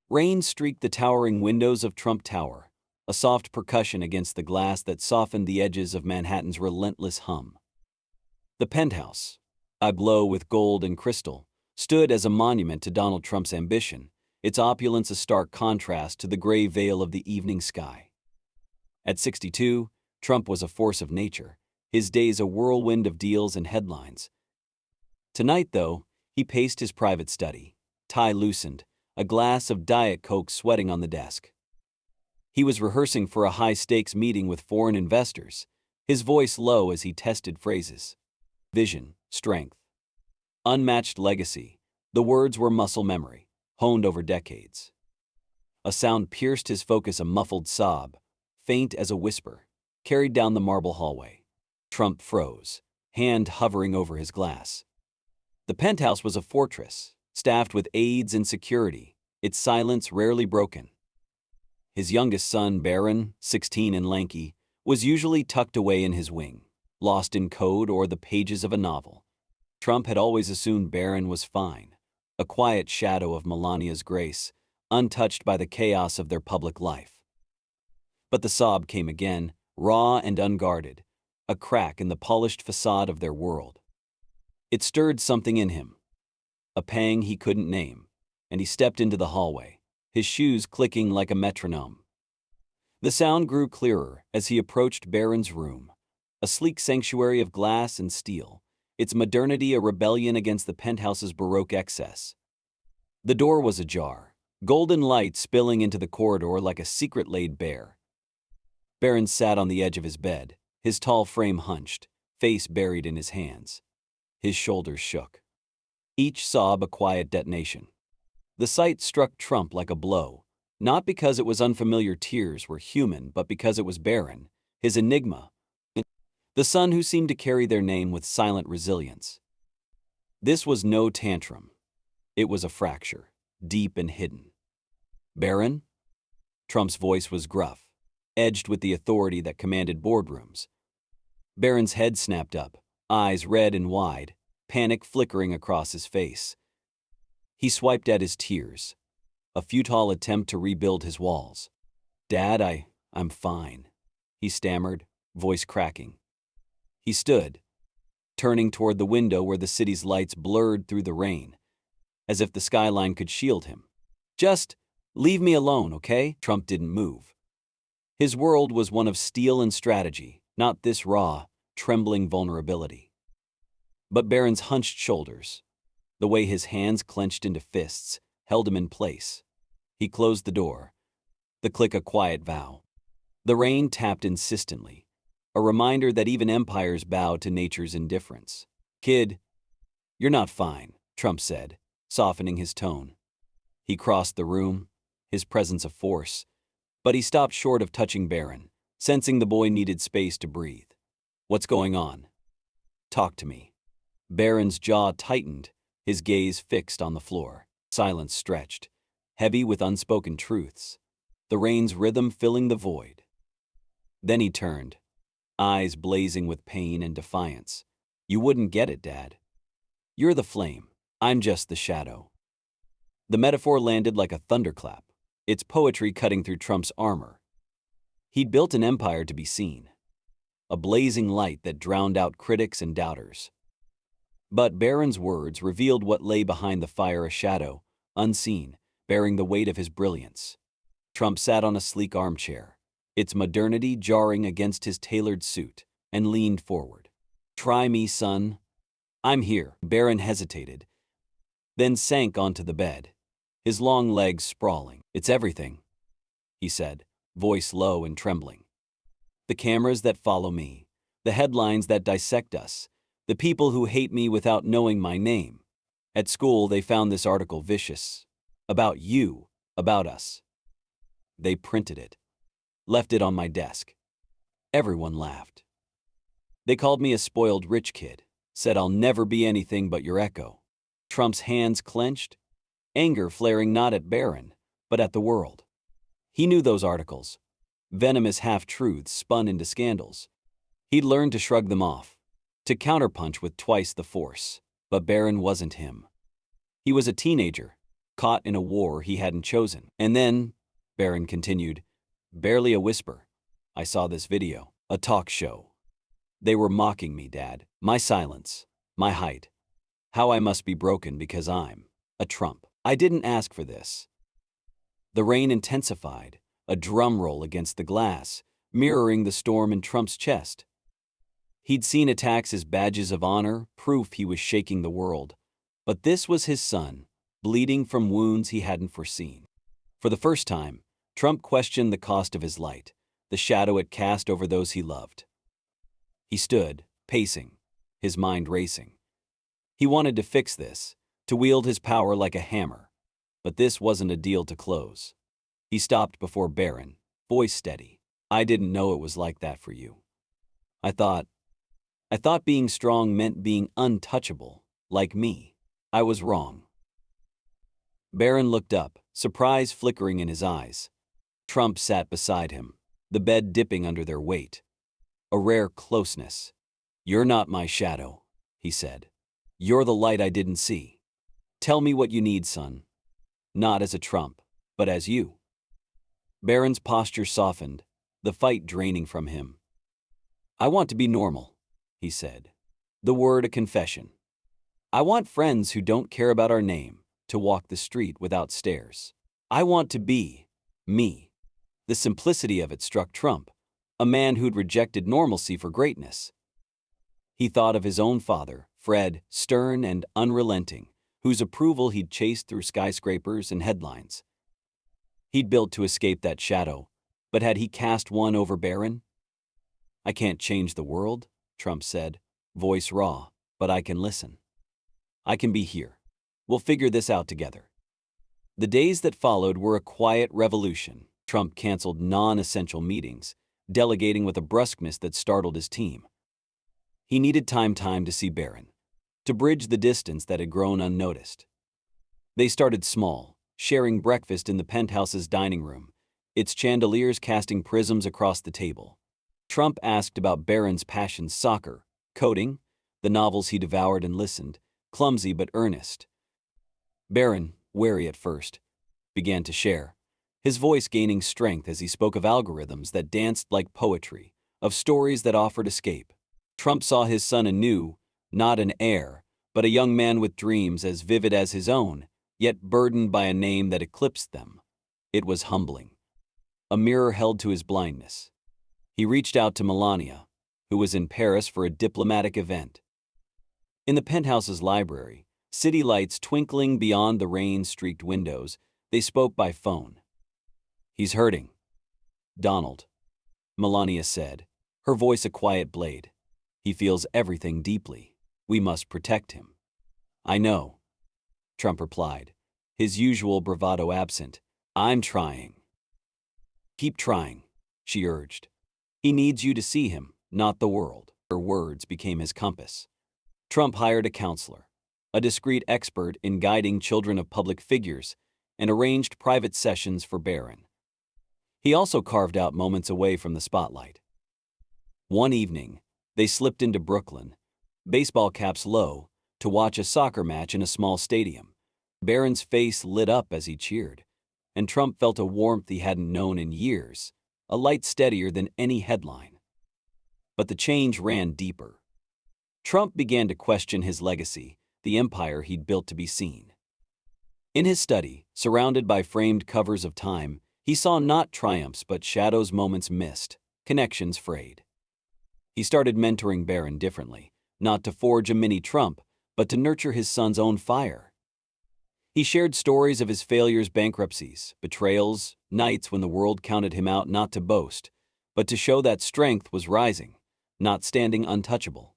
Rain streaked the towering windows of Trump Tower, a soft percussion against the glass that softened the edges of Manhattan's relentless hum. The penthouse, aglow with gold and crystal, stood as a monument to Donald Trump's ambition, its opulence a stark contrast to the gray veil of the evening sky. At 62, Trump was a force of nature, his days a whirlwind of deals and headlines. Tonight, though, he paced his private study, tie loosened, a glass of Diet Coke sweating on the desk. He was rehearsing for a high-stakes meeting with foreign investors, his voice low as he tested phrases. Vision, strength, unmatched legacy. The words were muscle memory, honed over decades. A sound pierced his focus, a muffled sob, faint as a whisper, carried down the marble hallway. Trump froze, hand hovering over his glass. The penthouse was a fortress, staffed with aides and security, its silence rarely broken. His youngest son, Barron, 16 and lanky, was usually tucked away in his wing, lost in code or the pages of a novel. Trump had always assumed Barron was fine, a quiet shadow of Melania's grace, untouched by the chaos of their public life. But the sob came again, raw and unguarded, a crack in the polished facade of their world. It stirred something in him, a pang he couldn't name, and he stepped into the hallway, his shoes clicking like a metronome. The sound grew clearer as he approached Barron's room, a sleek sanctuary of glass and steel, its modernity a rebellion against the penthouse's Baroque excess. The door was ajar, golden light spilling into the corridor like a secret laid bare. Barron sat on the edge of his bed, his tall frame hunched, face buried in his hands. His shoulders shook. Each sob a quiet detonation. The sight struck Trump like a blow, not because it was unfamiliar tears were human, but because it was Barron, his enigma, the son who seemed to carry their name with silent resilience. This was no tantrum. It was a fracture, deep and hidden. Barron? Trump's voice was gruff, edged with the authority that commanded boardrooms. Barron's head snapped up, eyes red and wide, panic flickering across his face. He swiped at his tears, a futile attempt to rebuild his walls. "Dad, I'm fine," he stammered, voice cracking. He stood, turning toward the window where the city's lights blurred through the rain, as if the skyline could shield him. "Just leave me alone, okay?" Trump didn't move. His world was one of steel and strategy, not this raw, trembling vulnerability. But Barron's hunched shoulders, the way his hands clenched into fists, held him in place. He closed the door, the click a quiet vow. The rain tapped insistently, a reminder that even empires bow to nature's indifference. "Kid, you're not fine," Trump said, softening his tone. He crossed the room, his presence a force, but he stopped short of touching Barron, sensing the boy needed space to breathe. "What's going on? Talk to me." Barron's jaw tightened, his gaze fixed on the floor. Silence stretched, heavy with unspoken truths, the rain's rhythm filling the void. Then he turned, eyes blazing with pain and defiance. "You wouldn't get it, Dad. You're the flame. I'm just the shadow." The metaphor landed like a thunderclap, its poetry cutting through Trump's armor. He'd built an empire to be seen, a blazing light that drowned out critics and doubters. But Barron's words revealed what lay behind the fire, a shadow, unseen, bearing the weight of his brilliance. Trump sat on a sleek armchair, its modernity jarring against his tailored suit, and leaned forward. "Try me, son. I'm here." Barron hesitated, then sank onto the bed, his long legs sprawling. "It's everything," he said, voice low and trembling. "The cameras that follow me, the headlines that dissect us, the people who hate me without knowing my name. At school, they found this article vicious. About you, about us. They printed it, left it on my desk. Everyone laughed. They called me a spoiled rich kid, said I'll never be anything but your echo." Trump's hands clenched, anger flaring not at Barron, but at the world. He knew those articles, venomous half-truths spun into scandals. He'd learned to shrug them off, to counterpunch with twice the force. But Barron wasn't him. He was a teenager, caught in a war he hadn't chosen. And then, Barron continued, barely a whisper, I saw this video, a talk show. They were mocking me, Dad. My silence, my height, how I must be broken because I'm a Trump. I didn't ask for this. The rain intensified, a drum roll against the glass, mirroring the storm in Trump's chest. He'd seen attacks as badges of honor, proof he was shaking the world. But this was his son, bleeding from wounds he hadn't foreseen. For the first time, Trump questioned the cost of his light, the shadow it cast over those he loved. He stood, pacing, his mind racing. He wanted to fix this, to wield his power like a hammer. But this wasn't a deal to close. He stopped before Barron, voice steady. I didn't know it was like that for you. I thought being strong meant being untouchable, like me. I was wrong. Barron looked up, surprise flickering in his eyes. Trump sat beside him, the bed dipping under their weight. A rare closeness. You're not my shadow, he said. You're the light I didn't see. Tell me what you need, son. Not as a Trump, but as you. Barron's posture softened, the fight draining from him. I want to be normal, he said. The word a confession. I want friends who don't care about our name, to walk the street without stairs. I want to be me. The simplicity of it struck Trump, a man who'd rejected normalcy for greatness. He thought of his own father, Fred, stern and unrelenting, whose approval he'd chased through skyscrapers and headlines. He'd built to escape that shadow, but had he cast one over Barron? I can't change the world, Trump said, voice raw, but I can listen. I can be here. We'll figure this out together. The days that followed were a quiet revolution. Trump canceled non-essential meetings, delegating with a brusqueness that startled his team. He needed time to see Barron, to bridge the distance that had grown unnoticed. They started small, sharing breakfast in the penthouse's dining room, its chandeliers casting prisms across the table. Trump asked about Barron's passions: soccer, coding, the novels he devoured and listened, clumsy but earnest. Barron, wary at first, began to share, his voice gaining strength as he spoke of algorithms that danced like poetry, of stories that offered escape. Trump saw his son anew, not an heir, but a young man with dreams as vivid as his own, yet burdened by a name that eclipsed them. It was humbling. A mirror held to his blindness. He reached out to Melania, who was in Paris for a diplomatic event. In the penthouse's library, city lights twinkling beyond the rain-streaked windows, they spoke by phone. He's hurting. Donald, Melania said, her voice a quiet blade. He feels everything deeply. We must protect him. I know, Trump replied, his usual bravado absent. I'm trying. Keep trying, she urged. He needs you to see him, not the world. Her words became his compass. Trump hired a counselor, a discreet expert in guiding children of public figures, and arranged private sessions for Barron. He also carved out moments away from the spotlight. One evening, they slipped into Brooklyn, baseball caps low, to watch a soccer match in a small stadium. Barron's face lit up as he cheered, and Trump felt a warmth he hadn't known in years, a light steadier than any headline. But the change ran deeper. Trump began to question his legacy, the empire he'd built to be seen. In his study, surrounded by framed covers of time, he saw not triumphs but shadows, moments missed, connections frayed. He started mentoring Barron differently, not to forge a mini Trump, but to nurture his son's own fire. He shared stories of his failures, bankruptcies, betrayals, nights when the world counted him out, not to boast, but to show that strength was rising, not standing untouchable.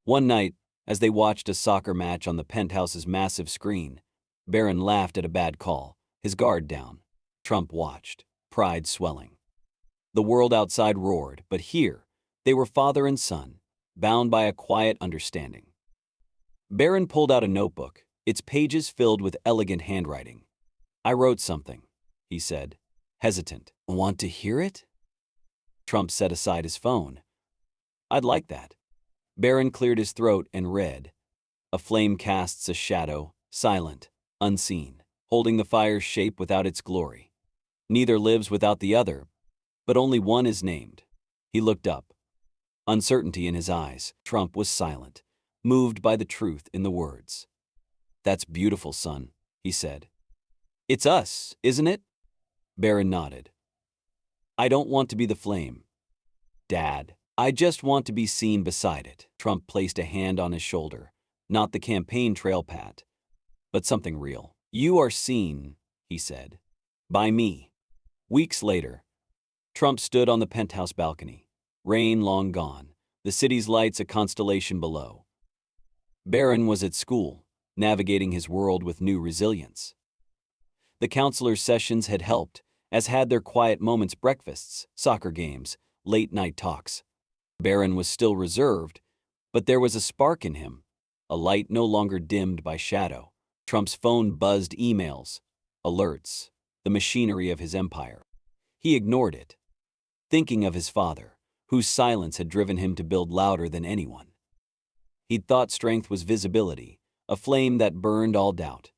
One night, as they watched a soccer match on the penthouse's massive screen, Barron laughed at a bad call, his guard down. Trump watched, pride swelling. The world outside roared, but here, they were father and son, bound by a quiet understanding. Barron pulled out a notebook, its pages filled with elegant handwriting. I wrote something, he said, hesitant. Want to hear it? Trump set aside his phone. I'd like that. Barron cleared his throat and read. A flame casts a shadow, silent, unseen. holding the fire's shape without its glory. Neither lives without the other, but only one is named. He looked up, uncertainty in his eyes. Trump was silent, moved by the truth in the words. "That's beautiful, son," he said. "It's us, isn't it?" Barron nodded. "I don't want to be the flame, Dad. I just want to be seen beside it." Trump placed a hand on his shoulder, not the campaign trail pat, but something real. "You are seen," he said, "by me." Weeks later, Trump stood on the penthouse balcony. Rain long gone, the city's lights a constellation below. Barron was at school, navigating his world with new resilience. The counselors' sessions had helped, as had their quiet moments, breakfasts, soccer games, late-night talks. Barron was still reserved, but there was a spark in him, a light no longer dimmed by shadow. Trump's phone buzzed emails, alerts, the machinery of his empire. He ignored it, thinking of his father, whose silence had driven him to build louder than anyone. He'd thought strength was visibility, a flame that burned all doubt.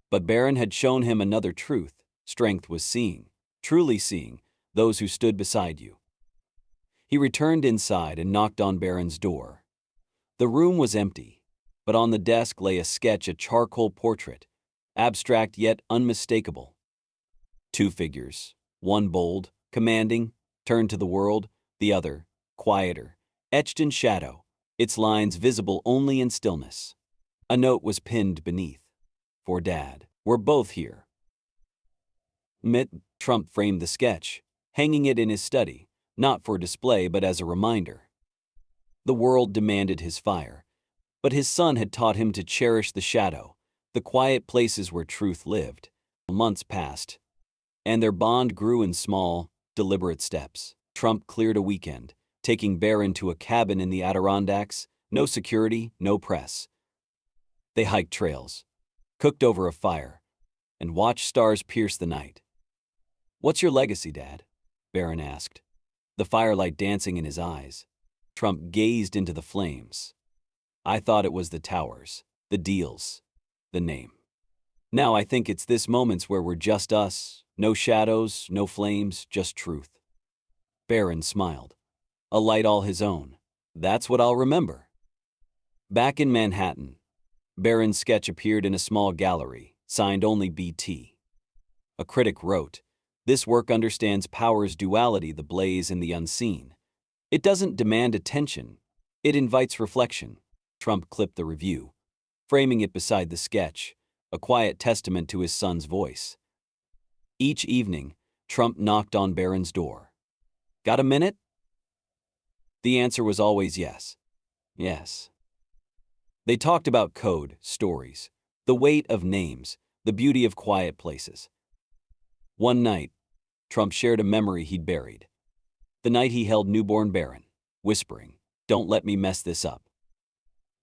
But Barron had shown him another truth. Strength was seeing, truly seeing, those who stood beside you. He returned inside and knocked on Barron's door. The room was empty, but on the desk lay a sketch, a charcoal portrait, abstract yet unmistakable. Two figures, one bold, commanding, turned to the world, the other, quieter, etched in shadow, its lines visible only in stillness. A note was pinned beneath. "For Dad, we're both here." Trump framed the sketch, hanging it in his study, not for display but as a reminder. The world demanded his fire, but his son had taught him to cherish the shadow, the quiet places where truth lived. Months passed, and their bond grew in small, deliberate steps. Trump cleared a weekend, taking Barron to a cabin in the Adirondacks, no security, no press. They hiked trails, cooked over a fire, and watched stars pierce the night. "What's your legacy, Dad?" Barron asked, the firelight dancing in his eyes. Trump gazed into the flames. "I thought it was the towers, the deals, the name. Now I think it's this moments where we're just us, no shadows, no flames, just truth." Barron smiled. "A light all his own. That's what I'll remember." Back in Manhattan, Barron's sketch appeared in a small gallery, signed only BT. A critic wrote, "This work understands power's duality, the blaze and the unseen. It doesn't demand attention, it invites reflection." Trump clipped the review, framing it beside the sketch, a quiet testament to his son's voice. Each evening, Trump knocked on Barron's door. "Got a minute?" The answer was always yes. Yes. They talked about code, stories, the weight of names, the beauty of quiet places. One night, Trump shared a memory he'd buried. The night he held newborn Barron, whispering, "Don't let me mess this up."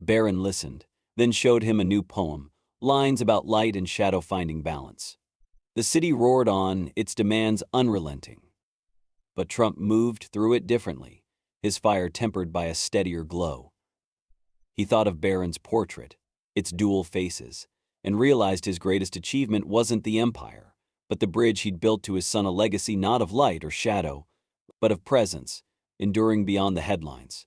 Barron listened, then showed him a new poem, lines about light and shadow finding balance. The city roared on, its demands unrelenting. But Trump moved through it differently, his fire tempered by a steadier glow. He thought of Barron's portrait, its dual faces, and realized his greatest achievement wasn't the empire, but the bridge he'd built to his son, a legacy not of light or shadow, but of presence, enduring beyond the headlines.